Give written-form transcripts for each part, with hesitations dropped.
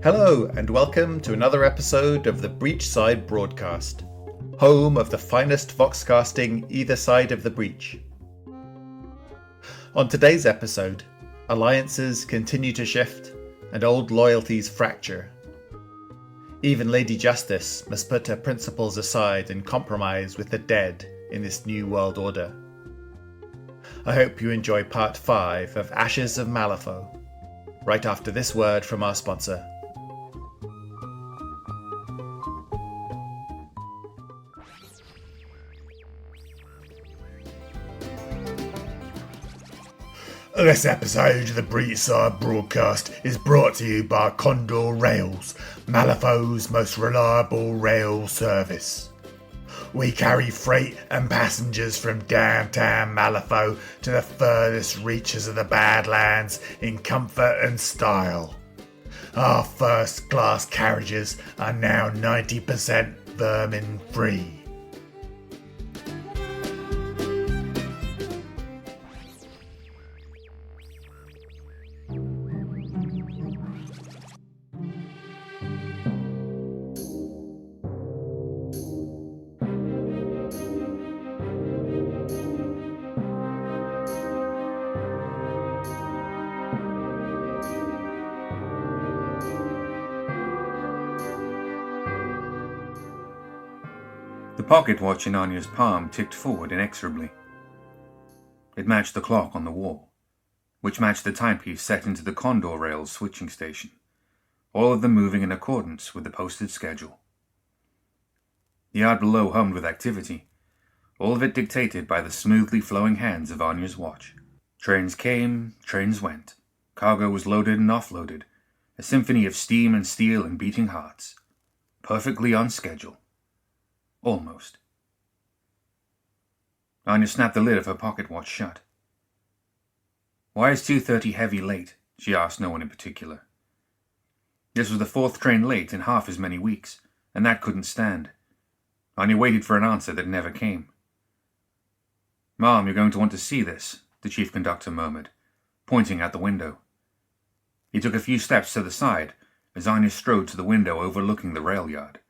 Hello and welcome to another episode of the Breachside Broadcast, home of the finest voxcasting either side of the breach. On today's episode, alliances continue to shift and old loyalties fracture. Even Lady Justice must put her principles aside and compromise with the dead in this new world order. I hope you enjoy part 5 of Ashes of Malifaux, right after this word from our sponsor. This episode of the Breachside Broadcast is brought to you by Condor Rails, Malifaux's most reliable rail service. We carry freight and passengers from downtown Malifaux to the furthest reaches of the Badlands in comfort and style. Our first-class carriages are now 90% vermin-free. The pocket watch in Anya's palm ticked forward inexorably. It matched the clock on the wall, which matched the timepiece set into the Condor Rails switching station, all of them moving in accordance with the posted schedule. The yard below hummed with activity, all of it dictated by the smoothly flowing hands of Anya's watch. Trains came, trains went. Cargo was loaded and offloaded, a symphony of steam and steel and beating hearts, perfectly on schedule. Almost. Anya snapped the lid of her pocket watch shut. "Why is 2:30 heavy late?" she asked no one in particular. This was the 4th train late in half as many weeks, and that couldn't stand. Anya waited for an answer that never came. "Mom, you're going to want to see this," the chief conductor murmured, pointing out the window. He took a few steps to the side as Anya strode to the window overlooking the rail yard.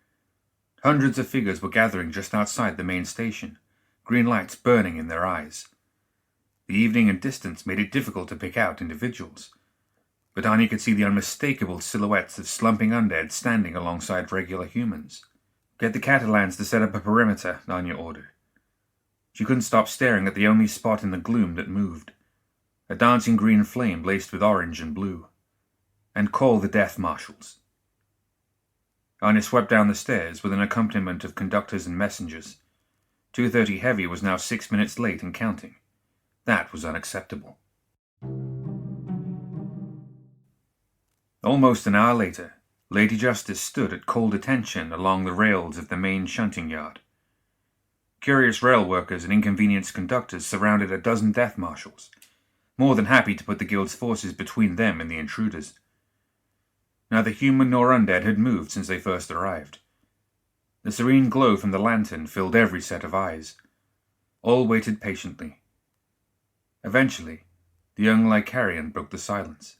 Hundreds of figures were gathering just outside the main station, green lights burning in their eyes. The evening and distance made it difficult to pick out individuals, but Anya could see the unmistakable silhouettes of slumping undead standing alongside regular humans. "Get the Catalans to set up a perimeter," Anya ordered. She couldn't stop staring at the only spot in the gloom that moved, a dancing green flame laced with orange and blue. "And call the death marshals." Anya swept down the stairs with an accompaniment of conductors and messengers. 2:30 heavy was now 6 minutes late and counting. That was unacceptable. Almost an hour later, Lady Justice stood at cold attention along the rails of the main shunting yard. Curious rail workers and inconvenienced conductors surrounded a dozen death marshals, more than happy to put the guild's forces between them and the intruders. Neither human nor undead had moved since they first arrived. The serene glow from the lantern filled every set of eyes. All waited patiently. Eventually, the young Lycarian broke the silence.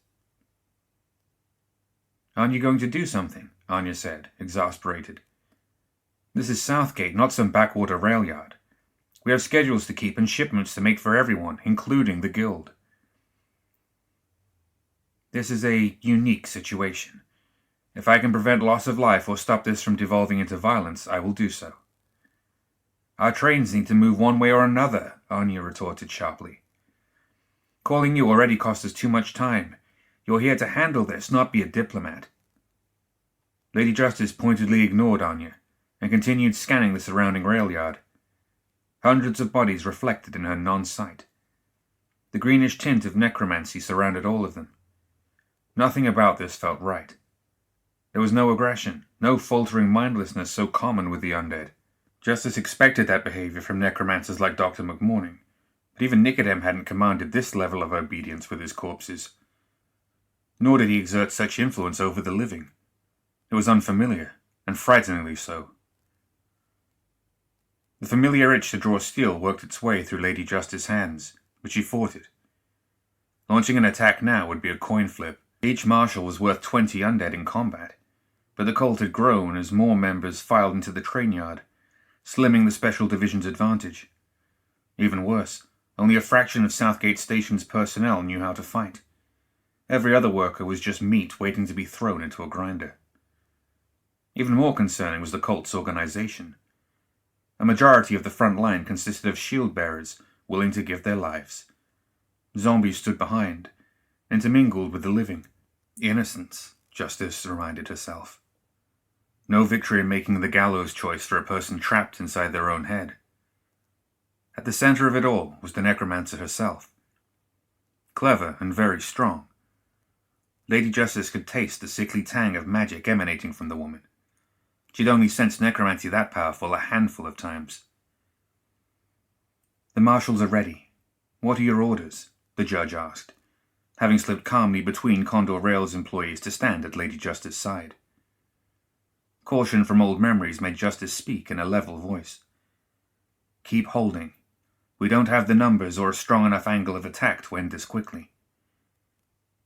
"Aren't you going to do something?" Anya said, exasperated. "This is Southgate, not some backwater rail yard. We have schedules to keep and shipments to make for everyone, including the guild." "This is a unique situation. If I can prevent loss of life or stop this from devolving into violence, I will do so." "Our trains need to move one way or another," Anya retorted sharply. "Calling you already cost us too much time. You're here to handle this, not be a diplomat." Lady Justice pointedly ignored Anya and continued scanning the surrounding rail yard. Hundreds of bodies reflected in her non-sight. The greenish tint of necromancy surrounded all of them. Nothing about this felt right. There was no aggression, no faltering mindlessness so common with the undead. Justice expected that behavior from necromancers like Dr. McMorning, but even Nicodem hadn't commanded this level of obedience with his corpses. Nor did he exert such influence over the living. It was unfamiliar, and frighteningly so. The familiar itch to draw steel worked its way through Lady Justice's hands, but she fought it. Launching an attack now would be a coin flip, Each marshal was worth 20 undead in combat, but the cult had grown as more members filed into the train yard, slimming the Special Division's advantage. Even worse, only a fraction of Southgate Station's personnel knew how to fight. Every other worker was just meat waiting to be thrown into a grinder. Even more concerning was the cult's organization. A majority of the front line consisted of shield-bearers willing to give their lives. Zombies stood behind, intermingled with the living. Innocence, Justice reminded herself. No victory in making the gallows choice for a person trapped inside their own head. At the center of it all was the necromancer herself. Clever and very strong. Lady Justice could taste the sickly tang of magic emanating from the woman. She'd only sensed necromancy that powerful a handful of times. "The marshals are ready. What are your orders?" the judge asked, having slipped calmly between Condor Rail's employees to stand at Lady Justice's side. Caution from old memories made Justice speak in a level voice. "Keep holding. We don't have the numbers or a strong enough angle of attack to end this quickly."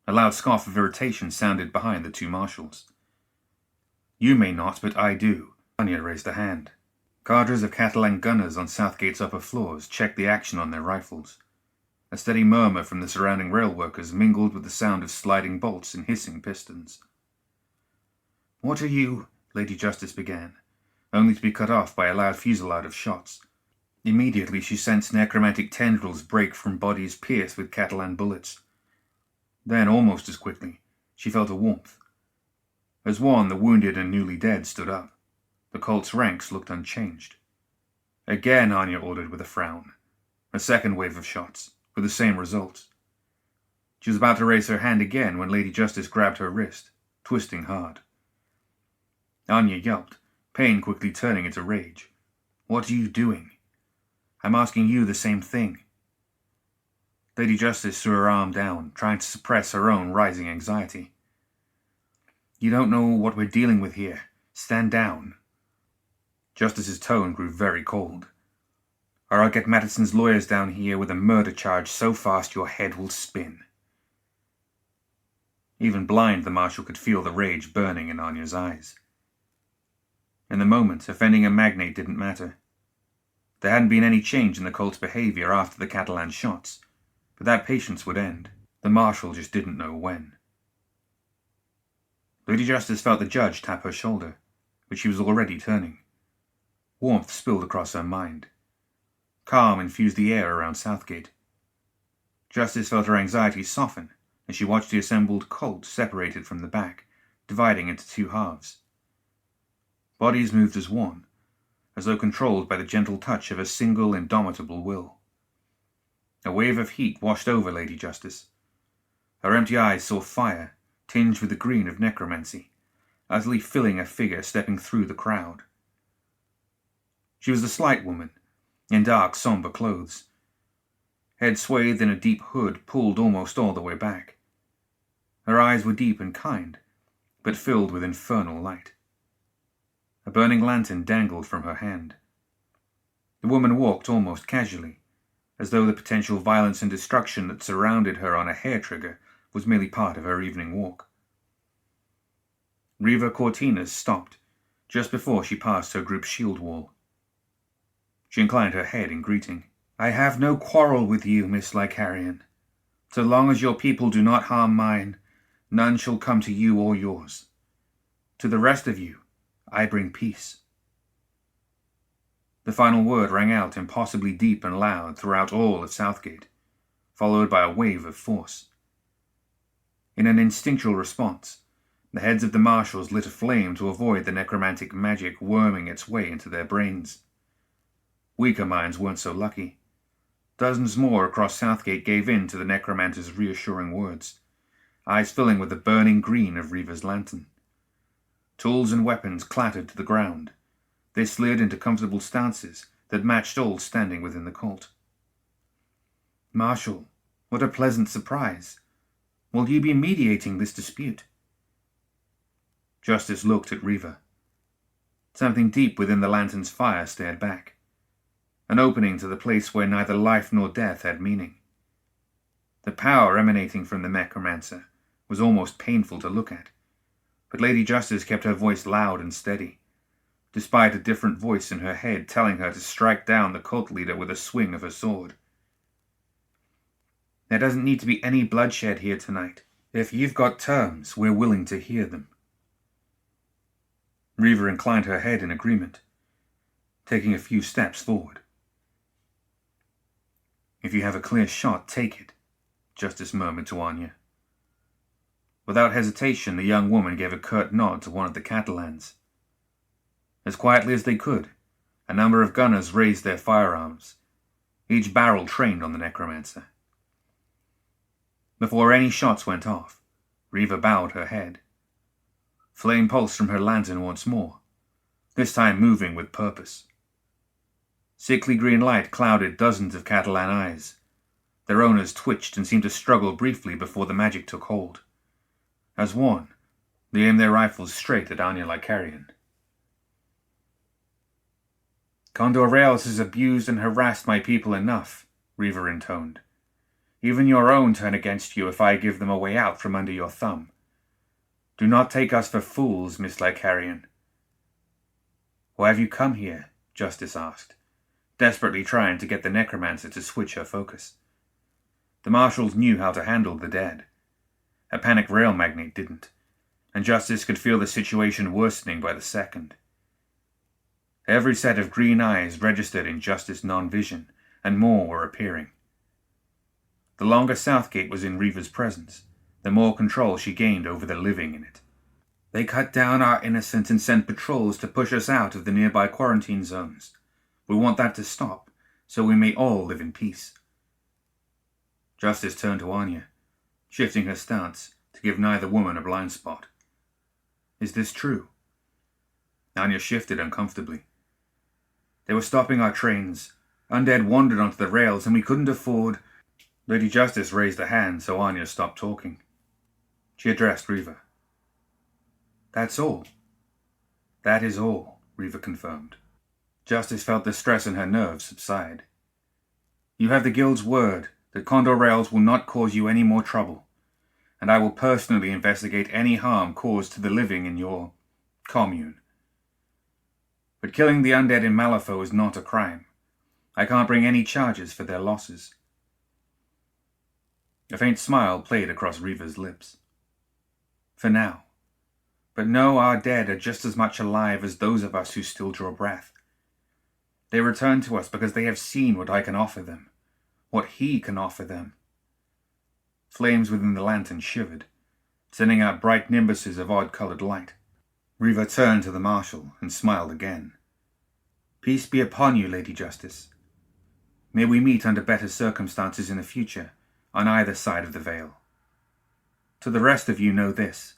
A loud scoff of irritation sounded behind the two marshals. "You may not, but I do." Anya raised a hand. Cadres of Catalan gunners on Southgate's upper floors checked the action on their rifles. A steady murmur from the surrounding rail workers mingled with the sound of sliding bolts and hissing pistons. "What are you—" Lady Justice began, only to be cut off by a loud fusillade of shots. Immediately she sensed necromantic tendrils break from bodies pierced with Catalan bullets. Then, almost as quickly, she felt a warmth. As one, the wounded and newly dead, stood up, the cult's ranks looked unchanged. Again, Anya ordered with a frown. A second wave of shots, with the same results. She was about to raise her hand again when Lady Justice grabbed her wrist, twisting hard. Anya yelped, pain quickly turning into rage. "What are you doing? I'm asking you the same thing." Lady Justice threw her arm down, trying to suppress her own rising anxiety. "You don't know what we're dealing with here. Stand down." Justice's tone grew very cold. "Or I'll get Madison's lawyers down here with a murder charge so fast your head will spin." Even blind, the marshal could feel the rage burning in Anya's eyes. In the moment, offending a magnate didn't matter. There hadn't been any change in the cult's behavior after the Catalan shots, but that patience would end. The marshal just didn't know when. Lady Justice felt the judge tap her shoulder, but she was already turning. Warmth spilled across her mind. Calm infused the air around Southgate. Justice felt her anxiety soften as she watched the assembled cult separated from the back, dividing into two halves. Bodies moved as one, as though controlled by the gentle touch of a single indomitable will. A wave of heat washed over Lady Justice. Her empty eyes saw fire, tinged with the green of necromancy, utterly filling a figure stepping through the crowd. She was a slight woman, in dark, somber clothes. Head swathed in a deep hood pulled almost all the way back. Her eyes were deep and kind, but filled with infernal light. A burning lantern dangled from her hand. The woman walked almost casually, as though the potential violence and destruction that surrounded her on a hair trigger was merely part of her evening walk. Reva Cortinas stopped, just before she passed her group's shield wall. She inclined her head in greeting. "I have no quarrel with you, Miss Lycarian. So long as your people do not harm mine, none shall come to you or yours. To the rest of you, I bring peace." The final word rang out impossibly deep and loud throughout all of Southgate, followed by a wave of force. In an instinctual response, the heads of the marshals lit aflame to avoid the necromantic magic worming its way into their brains. Weaker minds weren't so lucky. Dozens more across Southgate gave in to the necromancer's reassuring words, eyes filling with the burning green of Reva's lantern. Tools and weapons clattered to the ground. They slid into comfortable stances that matched all standing within the cult. "Marshal, what a pleasant surprise. Will you be mediating this dispute?" Justice looked at Reva. Something deep within the lantern's fire stared back. An opening to the place where neither life nor death had meaning. The power emanating from the necromancer was almost painful to look at, but Lady Justice kept her voice loud and steady, despite a different voice in her head telling her to strike down the cult leader with a swing of her sword. There doesn't need to be any bloodshed here tonight. If you've got terms, we're willing to hear them. Reva inclined her head in agreement, taking a few steps forward. If you have a clear shot, take it, Justice murmured to Anya. Without hesitation, the young woman gave a curt nod to one of the Catalans. As quietly as they could, a number of gunners raised their firearms, each barrel trained on the necromancer. Before any shots went off, Reva bowed her head. Flame pulsed from her lantern once more, this time moving with purpose. Sickly green light clouded dozens of Catalan eyes. Their owners twitched and seemed to struggle briefly before the magic took hold. As one, they aimed their rifles straight at Anya Lycarian. Condor Rails has abused and harassed my people enough, Reva intoned. Even your own turn against you if I give them a way out from under your thumb. Do not take us for fools, Miss Lycarian. Why have you come here? Justice asked, desperately trying to get the necromancer to switch her focus. The marshals knew how to handle the dead. A panic rail magnate didn't, and Justice could feel the situation worsening by the second. Every set of green eyes registered in Justice non-vision, and more were appearing. The longer Southgate was in Reva's presence, the more control she gained over the living in it. They cut down our innocent and sent patrols to push us out of the nearby quarantine zones. We want that to stop, so we may all live in peace. Justice turned to Anya, shifting her stance to give neither woman a blind spot. Is this true? Anya shifted uncomfortably. They were stopping our trains. Undead wandered onto the rails, and we couldn't afford... Lady Justice raised a hand, so Anya stopped talking. She addressed Reva. That's all. That is all, Reva confirmed. Justice felt the stress in her nerves subside. You have the Guild's word that Condor Rails will not cause you any more trouble, and I will personally investigate any harm caused to the living in your commune. But killing the undead in Malifaux is not a crime. I can't bring any charges for their losses. A faint smile played across Reva's lips. For now. But know our dead are just as much alive as those of us who still draw breath. They return to us because they have seen what I can offer them, what he can offer them. Flames within the lantern shivered, sending out bright nimbuses of odd-coloured light. Reva turned to the marshal and smiled again. Peace be upon you, Lady Justice. May we meet under better circumstances in the future, on either side of the veil. To the rest of you know this.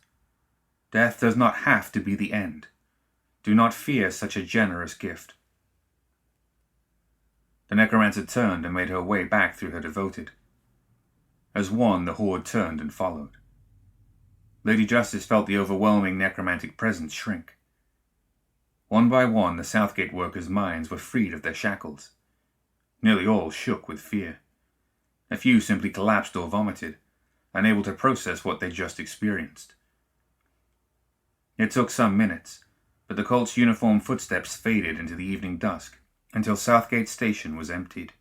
Death does not have to be the end. Do not fear such a generous gift. The necromancer turned and made her way back through her devoted. As one, the horde turned and followed. Lady Justice felt the overwhelming necromantic presence shrink. One by one, the Southgate workers' minds were freed of their shackles. Nearly all shook with fear. A few simply collapsed or vomited, unable to process what they just experienced. It took some minutes, but the cult's uniform footsteps faded into the evening dusk, until Southgate Station was emptied.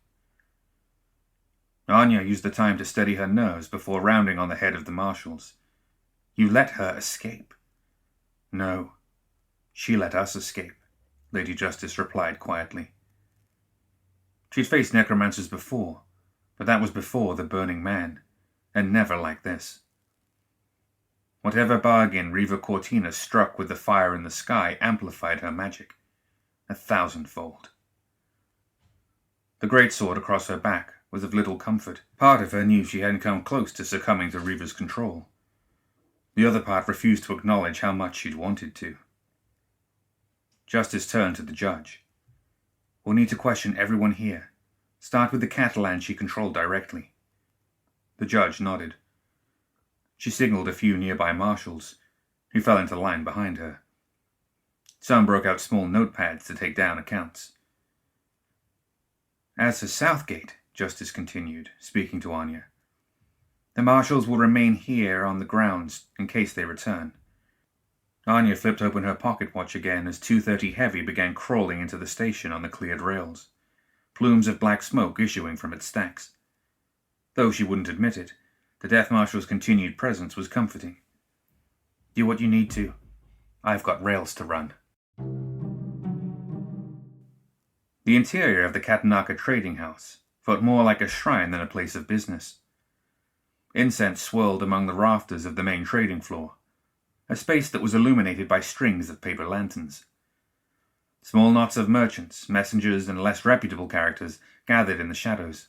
Anya used the time to steady her nerves before rounding on the head of the marshals. You let her escape. No, she let us escape, Lady Justice replied quietly. She'd faced necromancers before, but that was before the Burning Man, and never like this. Whatever bargain Reva Cortina struck with the fire in the sky amplified her magic, 1,000-fold. The greatsword across her back was of little comfort. Part of her knew she hadn't come close to succumbing to Reva's control. The other part refused to acknowledge how much she'd wanted to. Justice turned to the judge. We'll need to question everyone here. Start with the Catalan she controlled directly. The judge nodded. She signaled a few nearby marshals, who fell into line behind her. Some broke out small notepads to take down accounts. As for Southgate, Justice continued, speaking to Anya, The marshals will remain here on the grounds in case they return. Anya flipped open her pocket watch again as 2:30 Heavy began crawling into the station on the cleared rails, plumes of black smoke issuing from its stacks. Though she wouldn't admit it, the Death Marshal's continued presence was comforting. Do what you need to. I've got rails to run. The interior of the Katanaka trading house felt more like a shrine than a place of business. Incense swirled among the rafters of the main trading floor, a space that was illuminated by strings of paper lanterns. Small knots of merchants, messengers, and less reputable characters gathered in the shadows.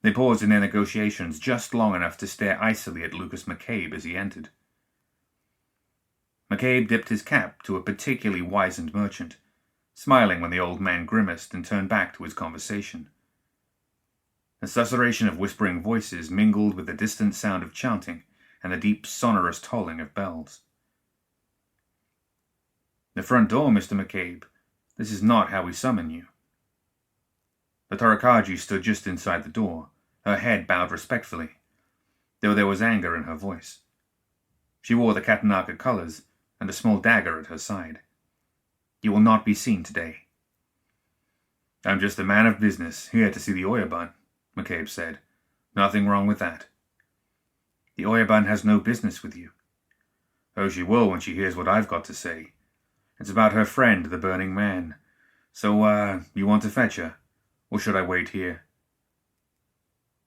They paused in their negotiations just long enough to stare icily at Lucas McCabe as he entered. McCabe dipped his cap to a particularly wizened merchant, smiling when the old man grimaced and turned back to his conversation. A susurration of whispering voices mingled with the distant sound of chanting and the deep, sonorous tolling of bells. "The front door, Mr. McCabe. This is not how we summon you." The Torakaji stood just inside the door, her head bowed respectfully, though there was anger in her voice. She wore the Katanaka colors and a small dagger at her side. "You will not be seen today." "I'm just a man of business, here to see the Oyabun," McCabe said. "Nothing wrong with that." "The Oyabun has no business with you." "Oh, she will when she hears what I've got to say. It's about her friend, the Burning Man. So, you want to fetch her? Or should I wait here?"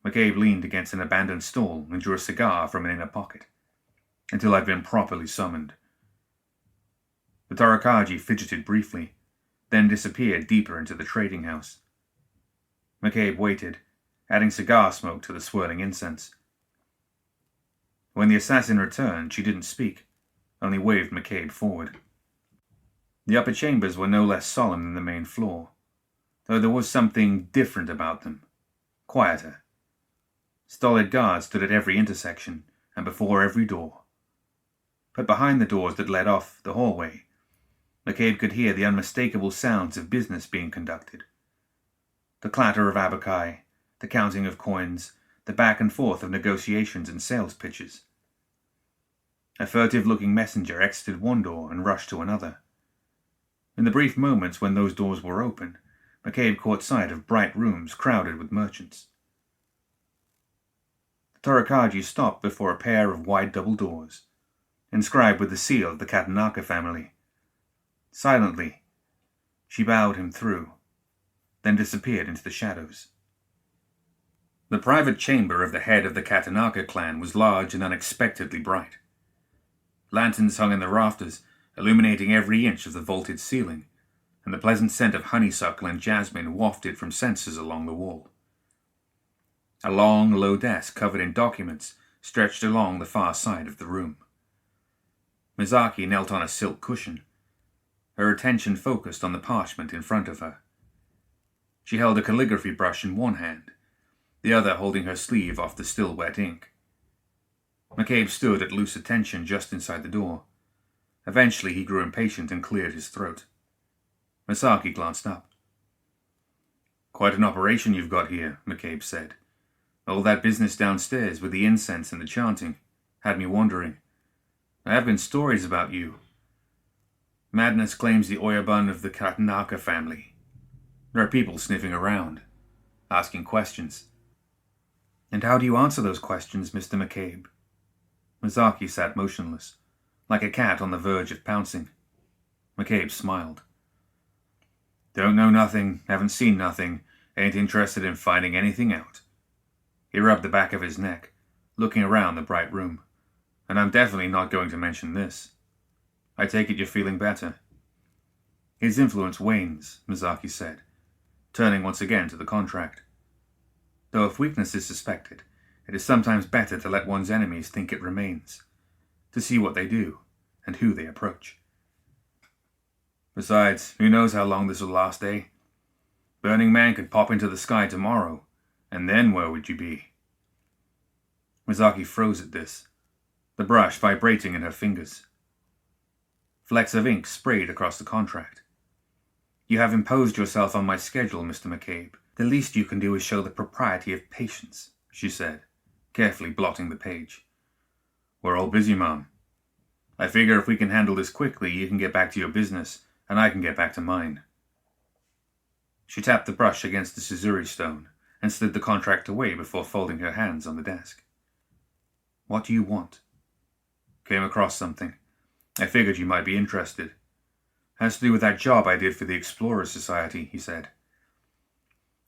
McCabe leaned against an abandoned stall and drew a cigar from an inner pocket. "Until I've been properly summoned." The Torakaji fidgeted briefly, then disappeared deeper into the trading house. McCabe waited, adding cigar smoke to the swirling incense. When the assassin returned, she didn't speak, only waved McCabe forward. The upper chambers were no less solemn than the main floor, though there was something different about them, quieter. Stolid guards stood at every intersection and before every door. But behind the doors that led off the hallway, McCabe could hear the unmistakable sounds of business being conducted. The clatter of abakai, the counting of coins, the back and forth of negotiations and sales pitches. A furtive-looking messenger exited one door and rushed to another. In the brief moments when those doors were open, McCabe caught sight of bright rooms crowded with merchants. The Torakaji stopped before a pair of wide double doors, inscribed with the seal of the Katanaka family. Silently, she bowed him through, then disappeared into the shadows. The private chamber of the head of the Katanaka clan was large and unexpectedly bright. Lanterns hung in the rafters, illuminating every inch of the vaulted ceiling, and the pleasant scent of honeysuckle and jasmine wafted from censers along the wall. A long, low desk covered in documents stretched along the far side of the room. Misaki knelt on a silk cushion, her attention focused on the parchment in front of her. She held a calligraphy brush in one hand, the other holding her sleeve off the still wet ink. McCabe stood at loose attention just inside the door. Eventually he grew impatient and cleared his throat. Misaki glanced up. "Quite an operation you've got here," McCabe said. "All that business downstairs with the incense and the chanting had me wondering. There have been stories about you. Madness claims the Oyabun of the Katanaka family. There are people sniffing around, asking questions." "And how do you answer those questions, Mr. McCabe?" Misaki sat motionless, like a cat on the verge of pouncing. McCabe smiled. "Don't know nothing, haven't seen nothing, ain't interested in finding anything out." He rubbed the back of his neck, looking around the bright room. "And I'm definitely not going to mention this. I take it you're feeling better." "His influence wanes," Misaki said, turning once again to the contract. "Though if weakness is suspected, it is sometimes better to let one's enemies think it remains, to see what they do and who they approach. Besides, who knows how long this will last, eh? Burning Man could pop into the sky tomorrow, and then where would you be?" Misaki froze at this, the brush vibrating in her fingers. Flecks of ink sprayed across the contract. "You have imposed yourself on my schedule, Mr. McCabe. The least you can do is show the propriety of patience," she said, carefully blotting the page. "We're all busy, Mom. I figure if we can handle this quickly, you can get back to your business, and I can get back to mine." She tapped the brush against the scissori stone and slid the contract away before folding her hands on the desk. "What do you want?" "Came across something. I figured you might be interested. Has to do with that job I did for the Explorers Society," he said.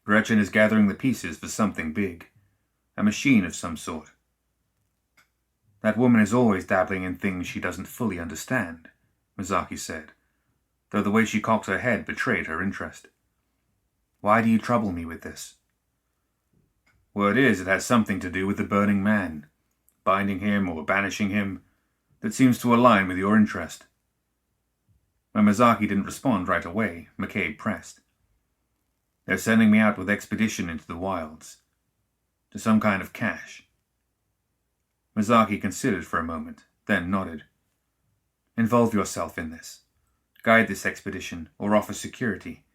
"Gretchen is gathering the pieces for something big. A machine of some sort. That woman is always dabbling in things she doesn't fully understand," Misaki said, though the way she cocked her head betrayed her interest. "Why do you trouble me with this?" "Word is it has something to do with the Burning Man, binding him or banishing him, that seems to align with your interest." When Misaki didn't respond right away, McCabe pressed. "They're sending me out with expedition into the wilds, to some kind of cache." Misaki considered for a moment, then nodded. "Involve yourself in this. Guide this expedition, or offer security.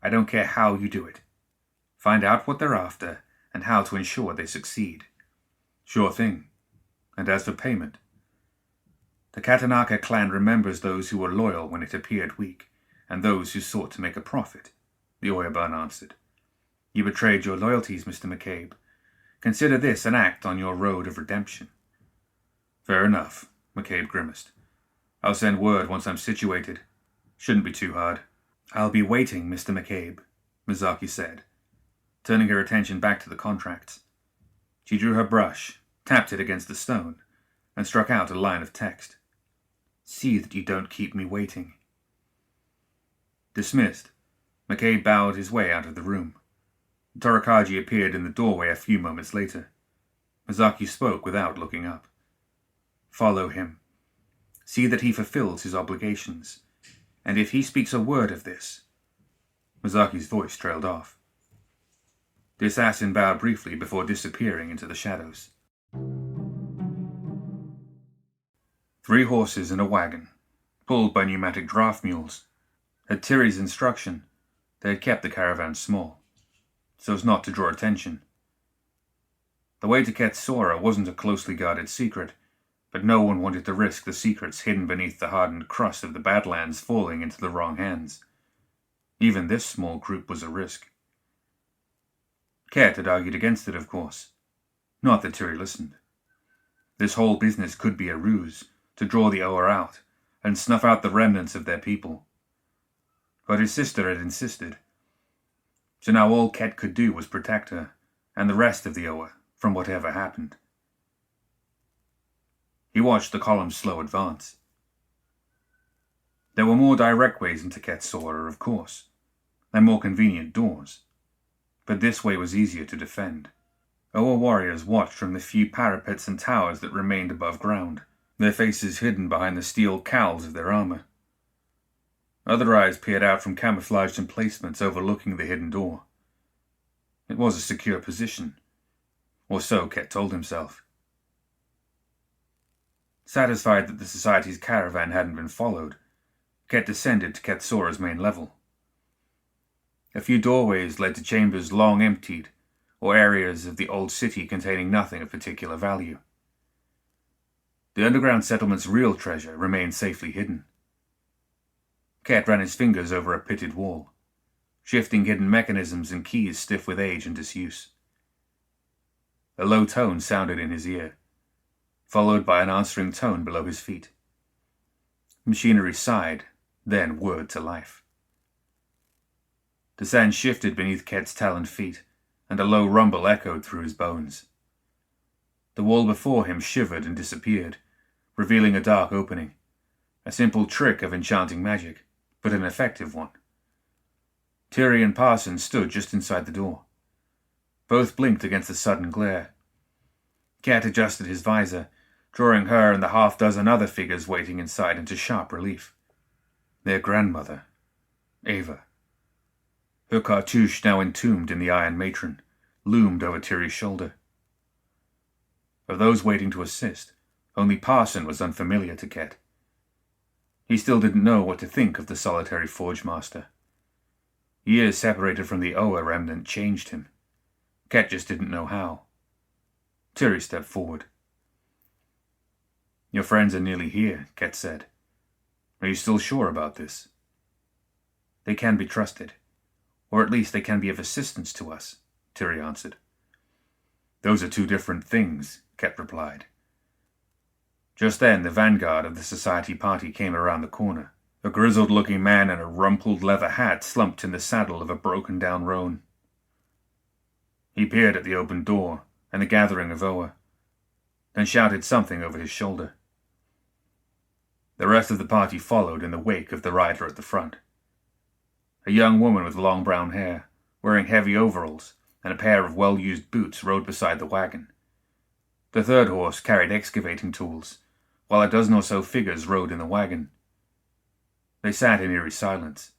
I don't care how you do it. Find out what they're after, and how to ensure they succeed." "Sure thing. And as for payment?" "The Katanaka clan remembers those who were loyal when it appeared weak, and those who sought to make a profit," the Oyabun answered. "You betrayed your loyalties, Mr. McCabe. Consider this an act on your road of redemption." "Fair enough," McCabe grimaced. "I'll send word once I'm situated. Shouldn't be too hard." "I'll be waiting, Mr. McCabe," Misaki said, turning her attention back to the contracts. She drew her brush, tapped it against the stone, and struck out a line of text. "See that you don't keep me waiting." Dismissed, McCabe bowed his way out of the room. Torakaji appeared in the doorway a few moments later. Misaki spoke without looking up. "Follow him. See that he fulfills his obligations. And if he speaks a word of this..." Misaki's voice trailed off. The assassin bowed briefly before disappearing into the shadows. 3 horses and a wagon, pulled by pneumatic draft mules. At Tiri's instruction, they had kept the caravan small, so as not to draw attention. The way to Kethsora wasn't a closely guarded secret, but no one wanted to risk the secrets hidden beneath the hardened crust of the Badlands falling into the wrong hands. Even this small group was a risk. Ket had argued against it, of course. Not that Tiri listened. This whole business could be a ruse, to draw the Oa out, and snuff out the remnants of their people. But his sister had insisted. So now all Ket could do was protect her, and the rest of the Oa, from whatever happened. He watched the column's slow advance. There were more direct ways into Kethsora, of course, and more convenient doors. But this way was easier to defend. Oa warriors watched from the few parapets and towers that remained above ground, their faces hidden behind the steel cowls of their armor. Other eyes peered out from camouflaged emplacements overlooking the hidden door. It was a secure position, or so Ket told himself. Satisfied that the Society's caravan hadn't been followed, Ket descended to Kethsora's main level. A few doorways led to chambers long emptied, or areas of the old city containing nothing of particular value. The underground settlement's real treasure remained safely hidden. Ket ran his fingers over a pitted wall, shifting hidden mechanisms and keys stiff with age and disuse. A low tone sounded in his ear, followed by an answering tone below his feet. Machinery sighed, then whirred to life. The sand shifted beneath Ket's taloned feet, and a low rumble echoed through his bones. The wall before him shivered and disappeared, revealing a dark opening, a simple trick of enchanting magic, but an effective one. Tiri and Parsons stood just inside the door. Both blinked against the sudden glare. Ket adjusted his visor, drawing her and the half-dozen other figures waiting inside into sharp relief. Their grandmother, Eva. Her cartouche, now entombed in the Iron Matron, loomed over Tiri's shoulder. Of those waiting to assist, only Parson was unfamiliar to Ket. He still didn't know what to think of the solitary forge master. Years separated from the Oa remnant changed him. Ket just didn't know how. Tiri stepped forward. Your friends are nearly here, Ket said. Are you still sure about this? They can be trusted, or at least they can be of assistance to us, Tiri answered. Those are two different things, Ket replied. Just then the vanguard of the society party came around the corner. A grizzled-looking man in a rumpled leather hat slumped in the saddle of a broken-down roan. He peered at the open door and the gathering of Oa, then shouted something over his shoulder. The rest of the party followed in the wake of the rider at the front. A young woman with long brown hair, wearing heavy overalls and a pair of well-used boots, rode beside the wagon. The third horse carried excavating tools, while a dozen or so figures rode in the wagon. They sat in eerie silence,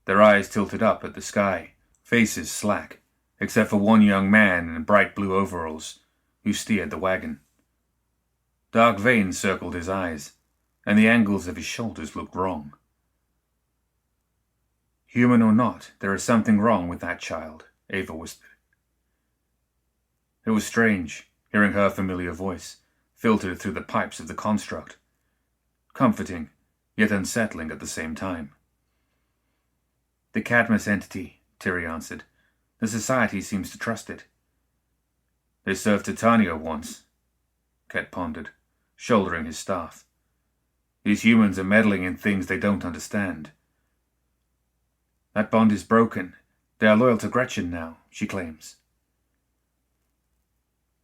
their eyes tilted up at the sky, faces slack, except for one young man in bright blue overalls who steered the wagon. Dark veins circled his eyes, and the angles of his shoulders looked wrong. Human or not, there is something wrong with that child, Ava whispered. It was strange, hearing her familiar voice, filtered through the pipes of the construct. Comforting, yet unsettling at the same time. The Cadmus entity, Tiri answered. The society seems to trust it. They served Titania once, Ket pondered, shouldering his staff. These humans are meddling in things they don't understand. That bond is broken. They are loyal to Gretchen now, she claims.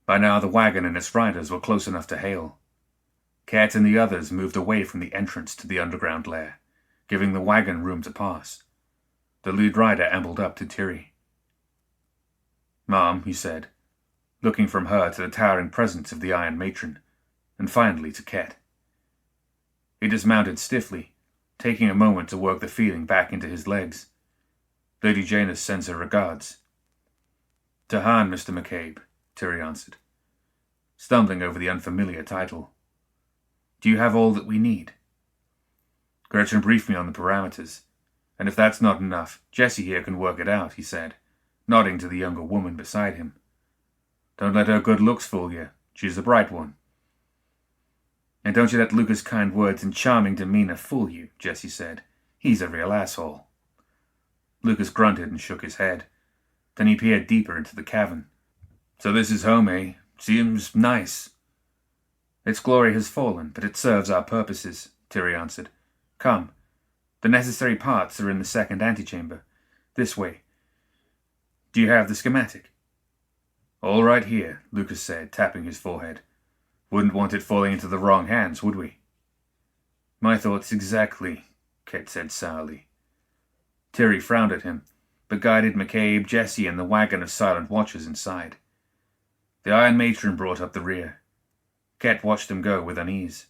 By now the wagon and its riders were close enough to hail. Ket and the others moved away from the entrance to the underground lair, giving the wagon room to pass. The lead rider ambled up to Tiri. Mom, he said, looking from her to the towering presence of the Iron Matron, and finally to Ket. He dismounted stiffly, taking a moment to work the feeling back into his legs. Lady Janus sends her regards. Tahan, Mr. McCabe, Tiri answered, stumbling over the unfamiliar title. Do you have all that we need? Gretchen briefed me on the parameters, and if that's not enough, Jessie here can work it out, he said, nodding to the younger woman beside him. Don't let her good looks fool you. She's a bright one. And don't you let Lucas' kind words and charming demeanor fool you, Jessie said. He's a real asshole. Lucas grunted and shook his head. Then he peered deeper into the cavern. So this is home, eh? Seems nice. Its glory has fallen, but it serves our purposes, Tiri answered. Come. The necessary parts are in the second antechamber. This way. Do you have the schematic? All right here, Lucas said, tapping his forehead. Wouldn't want it falling into the wrong hands, would we? My thoughts exactly, Ket said sourly. Tiri frowned at him, but guided McCabe, Jessie, and the wagon of silent watchers inside. The Iron Matron brought up the rear. Ket watched them go with unease.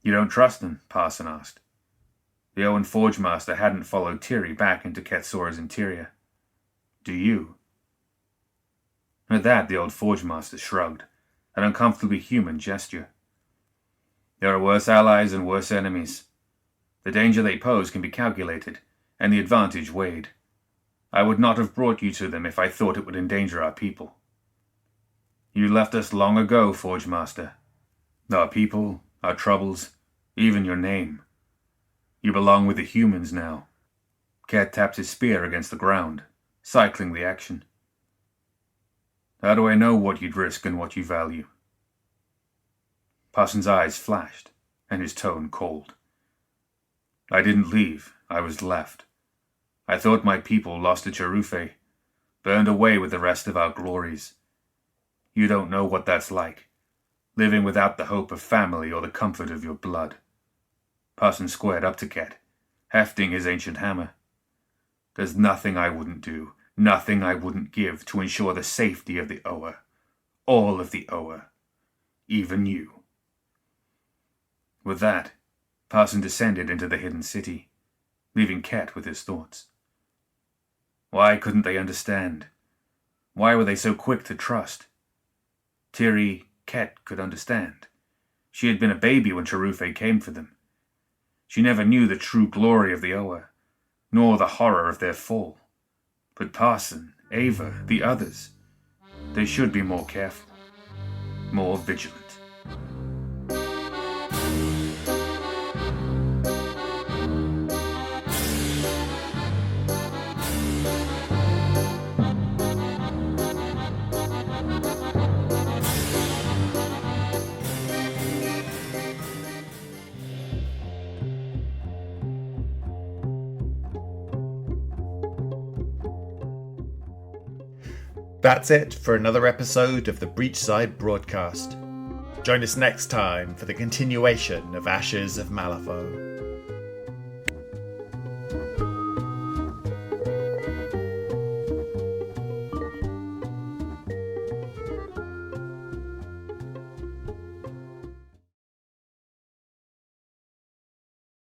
You don't trust them? Parson asked. The Owen Forge Master hadn't followed Tiri back into Kethsora's interior. Do you? At that, the old Forge Master shrugged, an uncomfortably human gesture. There are worse allies and worse enemies. The danger they pose can be calculated, and the advantage weighed. I would not have brought you to them if I thought it would endanger our people. You left us long ago, Forge Master. Our people, our troubles, even your name. You belong with the humans now. Ket tapped his spear against the ground, cycling the action. How do I know what you'd risk and what you value? Parson's eyes flashed, and his tone cold. I didn't leave, I was left. I thought my people lost to Cherufe, burned away with the rest of our glories. You don't know what that's like, living without the hope of family or the comfort of your blood. Parson squared up to Ket, hefting his ancient hammer. There's nothing I wouldn't do, nothing I wouldn't give to ensure the safety of the Oa. All of the Oa. Even you. With that, Parson descended into the hidden city, leaving Ket with his thoughts. Why couldn't they understand? Why were they so quick to trust? Tiri, Ket could understand. She had been a baby when Cherufe came for them. She never knew the true glory of the Oa, nor the horror of their fall. But Parson, Ava, the others, they should be more careful, more vigilant. That's it for another episode of the Breachside Broadcast. Join us next time for the continuation of Ashes of Malifaux.